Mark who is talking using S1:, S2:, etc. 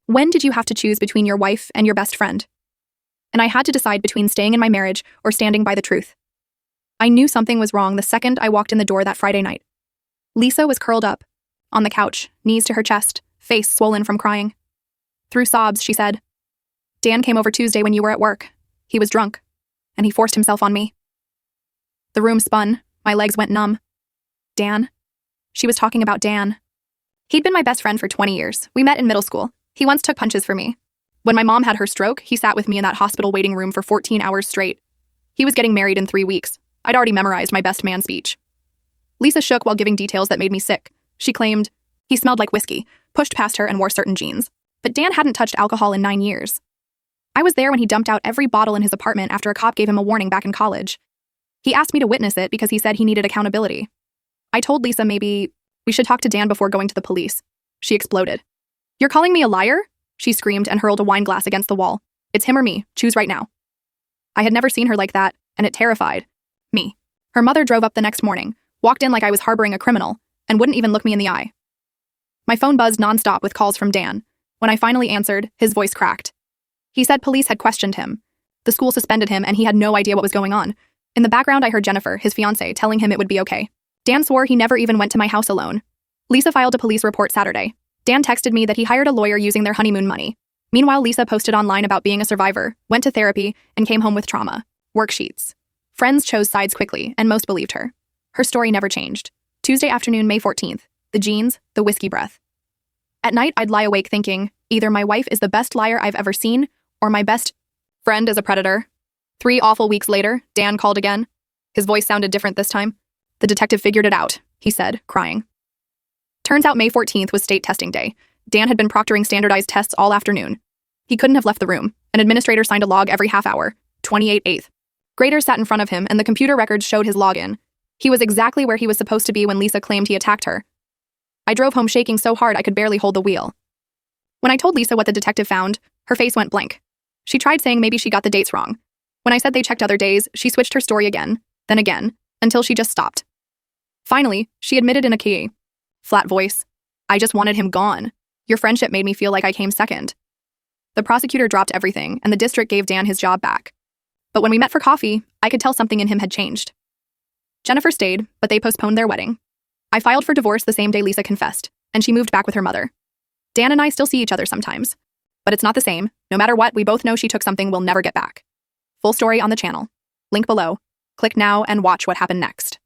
S1: When did you have to choose between your wife and your best friend? And I had to decide between staying in my marriage or standing by the truth. I knew something was wrong the second I walked in the door that Friday night. Lisa was curled up, on the couch, knees to her chest, face swollen from crying. Through sobs, she said, "Dan came over Tuesday when you were at work. He was drunk, and he forced himself on me." The room spun, my legs went numb. Dan? She was talking about Dan. He'd been my best friend for 20 years. We met in middle school. He once took punches for me. When my mom had her stroke, he sat with me in that hospital waiting room for 14 hours straight. He was getting married in 3 weeks. I'd already memorized my best man speech. Lisa shook while giving details that made me sick. She claimed, he smelled like whiskey, pushed past her and wore certain jeans. But Dan hadn't touched alcohol in 9 years. I was there when he dumped out every bottle in his apartment after a cop gave him a warning back in college. He asked me to witness it because he said he needed accountability. I told Lisa maybe we should talk to Dan before going to the police. She exploded. "You're calling me a liar?" She screamed and hurled a wine glass against the wall. "It's him or me. Choose right now." I had never seen her like that, and it terrified me. Her mother drove up the next morning, walked in like I was harboring a criminal, and wouldn't even look me in the eye. My phone buzzed nonstop with calls from Dan. When I finally answered, his voice cracked. He said police had questioned him. The school suspended him, and he had no idea what was going on. In the background, I heard Jennifer, his fiancée, telling him it would be okay. Dan swore he never even went to my house alone. Lisa filed a police report Saturday. Dan texted me that he hired a lawyer using their honeymoon money. Meanwhile, Lisa posted online about being a survivor, went to therapy, and came home with trauma. Worksheets. Friends chose sides quickly, and most believed her. Her story never changed. Tuesday afternoon, May 14th. The jeans, the whiskey breath. At night, I'd lie awake thinking, either my wife is the best liar I've ever seen, or my best friend is a predator. 3 awful weeks later, Dan called again. His voice sounded different this time. "The detective figured it out," he said, crying. Turns out May 14th was state testing day. Dan had been proctoring standardized tests all afternoon. He couldn't have left the room. An administrator signed a log every half hour, 28/8. Graders sat in front of him, and the computer records showed his login. He was exactly where he was supposed to be when Lisa claimed he attacked her. I drove home shaking so hard I could barely hold the wheel. When I told Lisa what the detective found, her face went blank. She tried saying maybe she got the dates wrong. When I said they checked other days, she switched her story again, then again, until she just stopped. Finally, she admitted in a key, flat voice, "I just wanted him gone. Your friendship made me feel like I came second." The prosecutor dropped everything, and the district gave Dan his job back. But when we met for coffee, I could tell something in him had changed. Jennifer stayed, but they postponed their wedding. I filed for divorce the same day Lisa confessed, and she moved back with her mother. Dan and I still see each other sometimes. But it's not the same. No matter what, we both know she took something we'll never get back. Full story on the channel. Link below. Click now and watch what happened next.